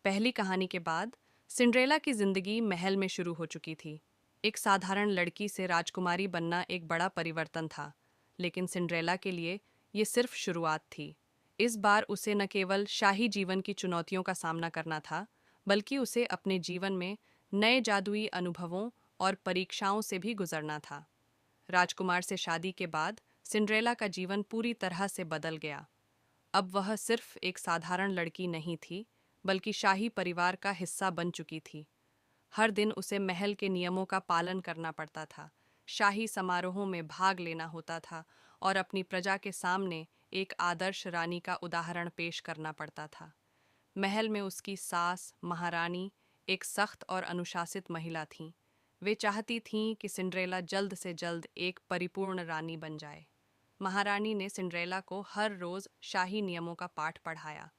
पहली कहानी के बाद सिंड्रेला की जिंदगी महल में शुरू हो चुकी थी। एक साधारण लड़की से राजकुमारी बनना एक बड़ा परिवर्तन था, लेकिन सिंड्रेला के लिए ये सिर्फ शुरुआत थी। इस बार उसे न केवल शाही जीवन की चुनौतियों का सामना करना था, बल्कि उसे अपने जीवन में नए जादुई अनुभवों और परीक्षाओं से भी गुजरना था। राजकुमार से शादी के बाद सिंड्रेला का जीवन पूरी तरह से बदल गया। अब वह सिर्फ एक साधारण लड़की नहीं थी, बल्कि शाही परिवार का हिस्सा बन चुकी थी। हर दिन उसे महल के नियमों का पालन करना पड़ता था, शाही समारोहों में भाग लेना होता था और अपनी प्रजा के सामने एक आदर्श रानी का उदाहरण पेश करना पड़ता था। महल में उसकी सास महारानी एक सख्त और अनुशासित महिला थीं। वे चाहती थीं कि सिंड्रेला जल्द से जल्द एक परिपूर्ण रानी बन जाए। महारानी ने सिंड्रेला को हर रोज शाही नियमों का पाठ पढ़ाया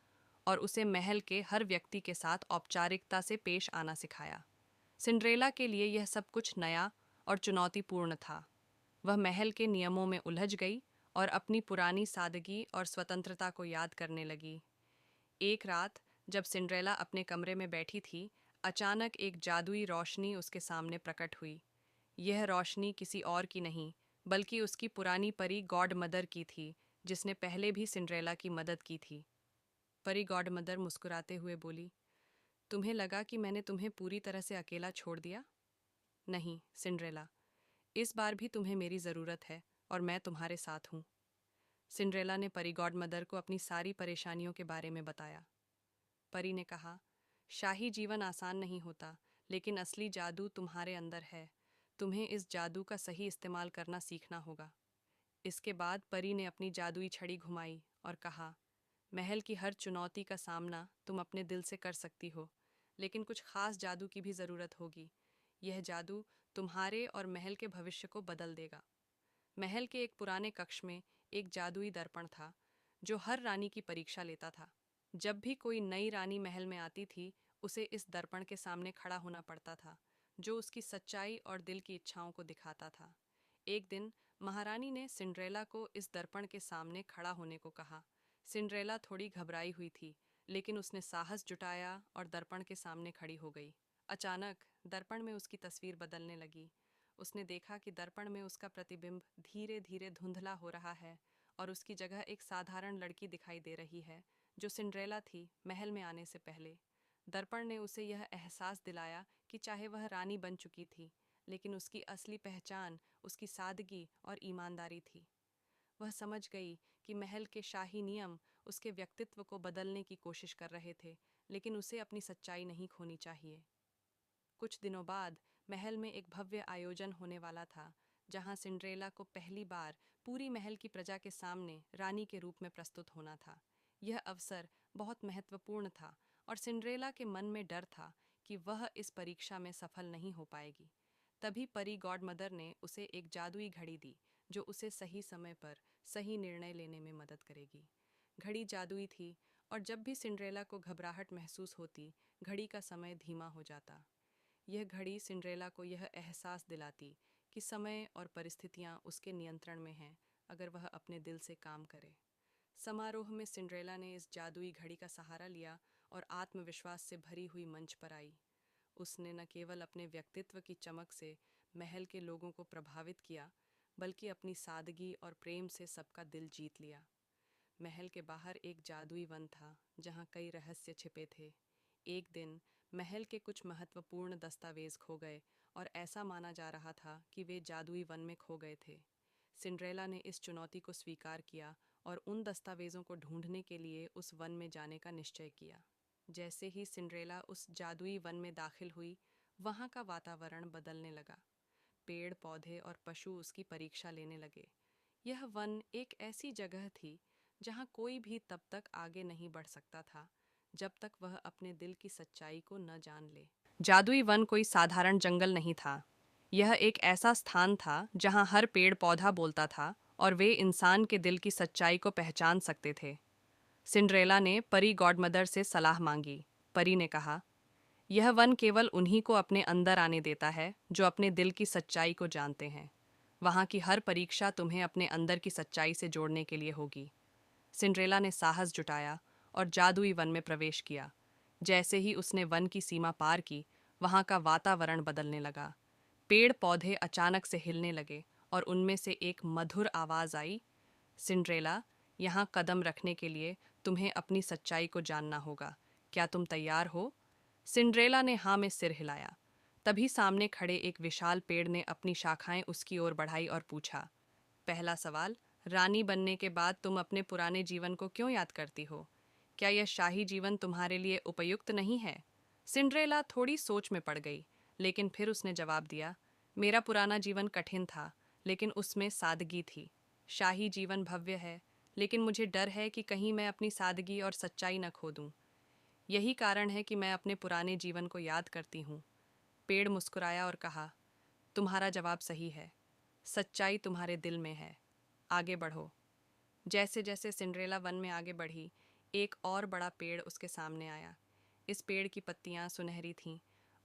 और उसे महल के हर व्यक्ति के साथ औपचारिकता से पेश आना सिखाया। सिंड्रेला के लिए यह सब कुछ नया और चुनौतीपूर्ण था। वह महल के नियमों में उलझ गई और अपनी पुरानी सादगी और स्वतंत्रता को याद करने लगी। एक रात जब सिंड्रेला अपने कमरे में बैठी थी, अचानक एक जादुई रोशनी उसके सामने प्रकट हुई। यह रोशनी किसी और की नहीं, बल्कि उसकी पुरानी परी गॉड मदर की थी, जिसने पहले भी सिंड्रेला की मदद की थी। परी गॉड मदर मुस्कुराते हुए बोली, तुम्हें लगा कि मैंने तुम्हें पूरी तरह से अकेला छोड़ दिया? नहीं सिंड्रेला, इस बार भी तुम्हें मेरी ज़रूरत है और मैं तुम्हारे साथ हूँ। सिंड्रेला ने परी गॉड मदर को अपनी सारी परेशानियों के बारे में बताया। परी ने कहा, शाही जीवन आसान नहीं होता, लेकिन असली जादू तुम्हारे अंदर है। तुम्हें इस जादू का सही इस्तेमाल करना सीखना होगा। इसके बाद परी ने अपनी जादुई छड़ी घुमाई और कहा, महल की हर चुनौती का सामना तुम अपने दिल से कर सकती हो, लेकिन कुछ खास जादू की भी ज़रूरत होगी। यह जादू तुम्हारे और महल के भविष्य को बदल देगा। महल के एक पुराने कक्ष में एक जादुई दर्पण था, जो हर रानी की परीक्षा लेता था। जब भी कोई नई रानी महल में आती थी, उसे इस दर्पण के सामने खड़ा होना पड़ता था, जो उसकी सच्चाई और दिल की इच्छाओं को दिखाता था। एक दिन महारानी ने सिंड्रेला को इस दर्पण के सामने खड़ा होने को कहा। सिंड्रेला थोड़ी घबराई हुई थी, लेकिन उसने साहस जुटाया और दर्पण के सामने खड़ी हो गई। अचानक दर्पण में उसकी तस्वीर बदलने लगी। उसने देखा कि दर्पण में उसका प्रतिबिंब धीरे धीरे धुंधला हो रहा है और उसकी जगह एक साधारण लड़की दिखाई दे रही है, जो सिंड्रेला थी महल में आने से पहले। दर्पण ने उसे यह एहसास दिलाया कि चाहे वह रानी बन चुकी थी, लेकिन उसकी असली पहचान उसकी सादगी और ईमानदारी थी। वह समझ गई कि महल के शाही नियम उसके व्यक्तित्व को बदलने की कोशिश कर रहे थे, लेकिन उसे अपनी सच्चाई नहीं खोनी चाहिए। कुछ दिनों बाद महल में एक भव्य आयोजन होने वाला था, जहां सिंड्रेला को पहली बार पूरी महल की प्रजा के सामने रानी के रूप में प्रस्तुत होना था। यह अवसर बहुत महत्वपूर्ण था और सिंड्रेला के मन में डर था कि वह इस परीक्षा में सफल नहीं हो पाएगी। तभी परी गॉड मदर ने उसे एक जादुई घड़ी दी, जो उसे सही समय पर सही निर्णय लेने में मदद करेगी। घड़ी जादुई थी और जब भी सिंड्रेला को घबराहट महसूस होती, घड़ी का समय धीमा हो जाता। यह घड़ी सिंड्रेला को यह एहसास दिलाती कि समय और परिस्थितियां उसके नियंत्रण में हैं, अगर वह अपने दिल से काम करे। समारोह में सिंड्रेला ने इस जादुई घड़ी का सहारा लिया और आत्मविश्वास से भरी हुई मंच पर आई। उसने न केवल अपने व्यक्तित्व की चमक से महल के लोगों को प्रभावित किया, बल्कि अपनी सादगी और प्रेम से सबका दिल जीत लिया। महल के बाहर एक जादुई वन था, जहाँ कई रहस्य छिपे थे। एक दिन महल के कुछ महत्वपूर्ण दस्तावेज खो गए और ऐसा माना जा रहा था कि वे जादुई वन में खो गए थे। सिंड्रेला ने इस चुनौती को स्वीकार किया और उन दस्तावेजों को ढूंढने के लिए उस वन में जाने का निश्चय किया। जैसे ही सिंड्रेला उस जादुई वन में दाखिल हुई, वहाँ का वातावरण बदलने लगा। पेड़ पौधे और पशु उसकी परीक्षा लेने लगे। यह वन एक ऐसी जगह थी जहाँ कोई भी तब तक आगे नहीं बढ़ सकता था, जब तक वह अपने दिल की सच्चाई को न जान ले। जादुई वन कोई साधारण जंगल नहीं था। यह एक ऐसा स्थान था जहाँ हर पेड़ पौधा बोलता था और वे इंसान के दिल की सच्चाई को पहचान सकते थे। सिंड्रेला ने परी गॉडमदर से सलाह मांगी। परी ने कहा, यह वन केवल उन्हीं को अपने अंदर आने देता है जो अपने दिल की सच्चाई को जानते हैं। वहाँ की हर परीक्षा तुम्हें अपने अंदर की सच्चाई से जोड़ने के लिए होगी। सिंड्रेला ने साहस जुटाया और जादुई वन में प्रवेश किया। जैसे ही उसने वन की सीमा पार की, वहां का वातावरण बदलने लगा। पेड़ पौधे अचानक से हिलने लगे और उनमें से एक मधुर आवाज आई, सिंड्रेला, यहाँ कदम रखने के लिए तुम्हें अपनी सच्चाई को जानना होगा। क्या तुम तैयार हो? सिंड्रेला ने हाँ में सिर हिलाया। तभी सामने खड़े एक विशाल पेड़ ने अपनी शाखाएं उसकी ओर बढ़ाई और पूछा, पहला सवाल, रानी बनने के बाद तुम अपने पुराने जीवन को क्यों याद करती हो? क्या यह शाही जीवन तुम्हारे लिए उपयुक्त नहीं है? सिंड्रेला थोड़ी सोच में पड़ गई, लेकिन फिर उसने जवाब दिया, मेरा पुराना जीवन कठिन था, लेकिन उसमें सादगी थी। शाही जीवन भव्य है, लेकिन मुझे डर है कि कहीं मैं अपनी सादगी और सच्चाई न खो दूं। यही कारण है कि मैं अपने पुराने जीवन को याद करती हूँ। पेड़ मुस्कुराया और कहा, तुम्हारा जवाब सही है। सच्चाई तुम्हारे दिल में है। आगे बढ़ो। जैसे जैसे सिंड्रेला वन में आगे बढ़ी, एक और बड़ा पेड़ उसके सामने आया। इस पेड़ की पत्तियां सुनहरी थीं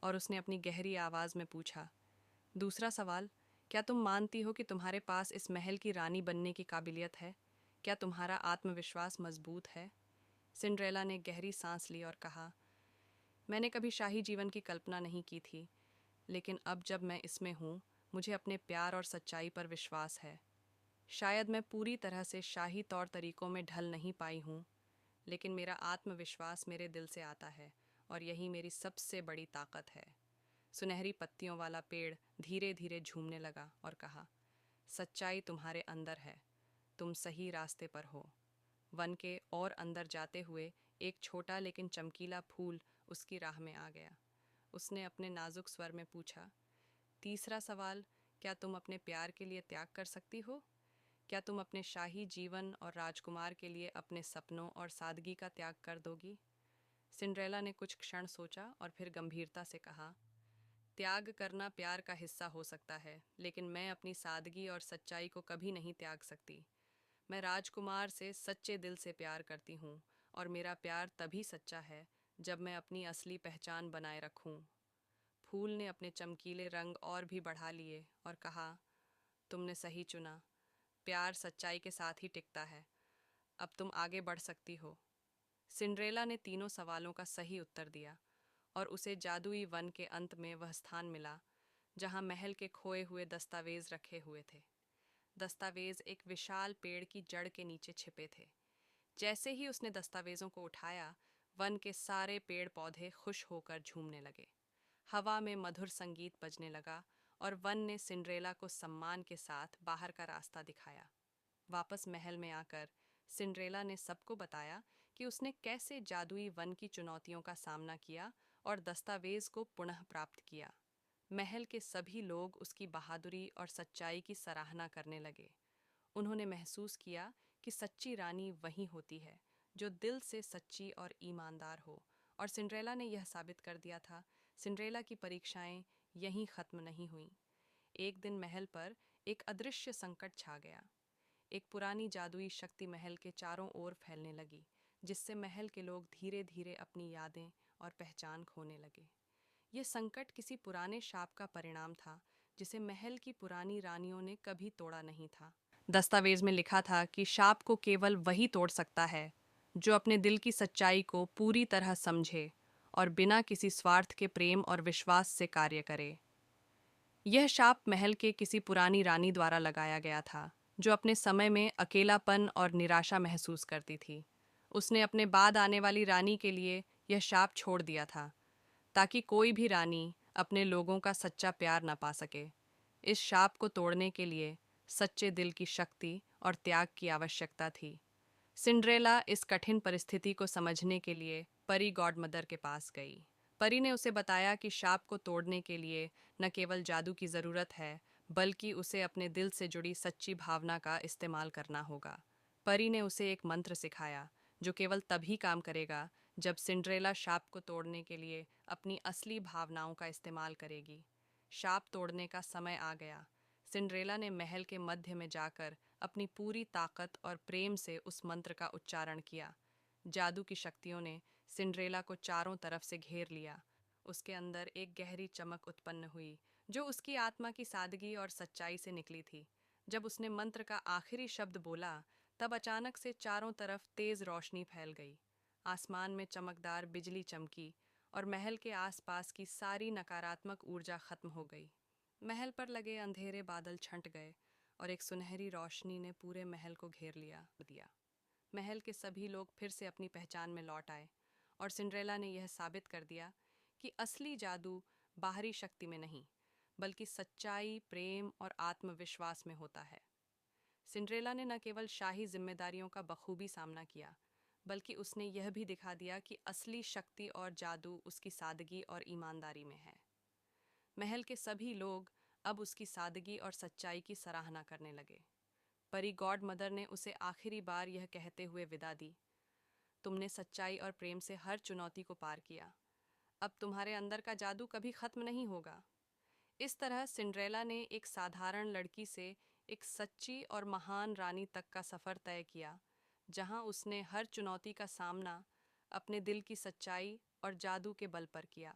और उसने अपनी गहरी आवाज़ में पूछा, दूसरा सवाल, क्या तुम मानती हो कि तुम्हारे पास इस महल की रानी बनने की काबिलियत है? क्या तुम्हारा आत्मविश्वास मजबूत है? सिंड्रेला ने गहरी सांस ली और कहा, मैंने कभी शाही जीवन की कल्पना नहीं की थी, लेकिन अब जब मैं इसमें हूँ, मुझे अपने प्यार और सच्चाई पर विश्वास है। शायद मैं पूरी तरह से शाही तौर तरीकों में ढल नहीं पाई हूँ, लेकिन मेरा आत्मविश्वास मेरे दिल से आता है और यही मेरी सबसे बड़ी ताकत है। सुनहरी पत्तियों वाला पेड़ धीरे धीरे झूमने लगा और कहा, सच्चाई तुम्हारे अंदर है, तुम सही रास्ते पर हो। वन के और अंदर जाते हुए एक छोटा लेकिन चमकीला फूल उसकी राह में आ गया। उसने अपने नाजुक स्वर में पूछा, तीसरा सवाल, क्या तुम अपने प्यार के लिए त्याग कर सकती हो? क्या तुम अपने शाही जीवन और राजकुमार के लिए अपने सपनों और सादगी का त्याग कर दोगी? सिंड्रेला ने कुछ क्षण सोचा और फिर गंभीरता से कहा, त्याग करना प्यार का हिस्सा हो सकता है, लेकिन मैं अपनी सादगी और सच्चाई को कभी नहीं त्याग सकती। मैं राजकुमार से सच्चे दिल से प्यार करती हूँ और मेरा प्यार तभी सच्चा है जब मैं अपनी असली पहचान बनाए रखूँ। फूल ने अपने चमकीले रंग और भी बढ़ा लिए और कहा, तुमने सही चुना। प्यार सच्चाई के साथ ही टिकता है। अब तुम आगे बढ़ सकती हो। सिंड्रेला ने तीनों सवालों का सही उत्तर दिया और उसे जादुई वन के अंत में वह स्थान मिला जहां महल के खोए हुए दस्तावेज रखे हुए थे। दस्तावेज एक विशाल पेड़ की जड़ के नीचे छिपे थे। जैसे ही उसने दस्तावेजों को उठाया, वन के सारे पेड़ पौधे खुश होकर झूमने लगे। हवा में मधुर संगीत बजने लगा और वन ने सिंड्रेला को सम्मान के साथ बाहर का रास्ता दिखाया। वापस महल में आकर सिंड्रेला ने सबको बताया कि उसने कैसे जादुई वन की चुनौतियों का सामना किया और दस्तावेज को पुनः प्राप्त किया। महल के सभी लोग उसकी बहादुरी और सच्चाई की सराहना करने लगे। उन्होंने महसूस किया कि सच्ची रानी वही होती है जो दिल से सच्ची और ईमानदार हो, और सिंड्रेला ने यह साबित कर दिया था। सिंड्रेला की परीक्षाएं यहीं खत्म नहीं हुईं। एक दिन महल पर एक अदृश्य संकट छा गया। एक पुरानी जादुई शक्ति महल के चारों ओर फैलने लगी, जिससे महल के लोग धीरे धीरे अपनी यादें और पहचान खोने लगे। ये संकट किसी पुराने शाप का परिणाम था, जिसे महल की पुरानी रानियों ने कभी तोड़ा नहीं था। दस्तावेज में लिखा था कि शाप को केवल वही तोड़ सकता है जो अपने दिल की सच्चाई को पूरी तरह समझे और बिना किसी स्वार्थ के प्रेम और विश्वास से कार्य करे। यह शाप महल के किसी पुरानी रानी द्वारा लगाया गया था, जो अपने समय में अकेलापन और निराशा महसूस करती थी। उसने अपने बाद आने वाली रानी के लिए यह शाप छोड़ दिया था, ताकि कोई भी रानी अपने लोगों का सच्चा प्यार न पा सके। इस शाप को तोड़ने के लिए सच्चे दिल की शक्ति और त्याग की आवश्यकता थी। सिंड्रेला इस कठिन परिस्थिति को समझने के लिए परी गॉडमदर के पास गई। परी ने उसे बताया कि शाप को तोड़ने के लिए न केवल जादू की ज़रूरत है, बल्कि उसे अपने दिल से जुड़ी सच्ची भावना का इस्तेमाल करना होगा। परी ने उसे एक मंत्र सिखाया जो केवल तभी काम करेगा जब सिंड्रेला शाप को तोड़ने के लिए अपनी असली भावनाओं का इस्तेमाल करेगी। शाप तोड़ने का समय आ गया। सिंड्रेला ने महल के मध्य में जाकर अपनी पूरी ताकत और प्रेम से उस मंत्र का उच्चारण किया। जादू की शक्तियों ने सिंड्रेला को चारों तरफ से घेर लिया। उसके अंदर एक गहरी चमक उत्पन्न हुई, जो उसकी आत्मा की सादगी और सच्चाई से निकली थी। जब उसने मंत्र का आखिरी शब्द बोला, तब अचानक से चारों तरफ तेज रोशनी फैल गई। आसमान में चमकदार बिजली चमकी और महल के आसपास की सारी नकारात्मक ऊर्जा खत्म हो गई। महल पर लगे अंधेरे बादल छंट गए और एक सुनहरी रोशनी ने पूरे महल को घेर दिया। महल के सभी लोग फिर से अपनी पहचान में लौट आए और सिंड्रेला ने यह साबित कर दिया कि असली जादू बाहरी शक्ति में नहीं, बल्कि सच्चाई, प्रेम और आत्मविश्वास में होता है। सिंड्रेला ने न केवल शाही जिम्मेदारियों का बखूबी सामना किया, बल्कि उसने यह भी दिखा दिया कि असली शक्ति और जादू उसकी सादगी और ईमानदारी में है। महल के सभी लोग अब उसकी सादगी और सच्चाई की सराहना करने लगे। परी गॉड मदर ने उसे आखिरी बार यह कहते हुए विदा दी, तुमने सच्चाई और प्रेम से हर चुनौती को पार किया। अब तुम्हारे अंदर का जादू कभी खत्म नहीं होगा। इस तरह सिंड्रेला ने एक साधारण लड़की से एक सच्ची और महान रानी तक का सफ़र तय किया, जहां उसने हर चुनौती का सामना अपने दिल की सच्चाई और जादू के बल पर किया।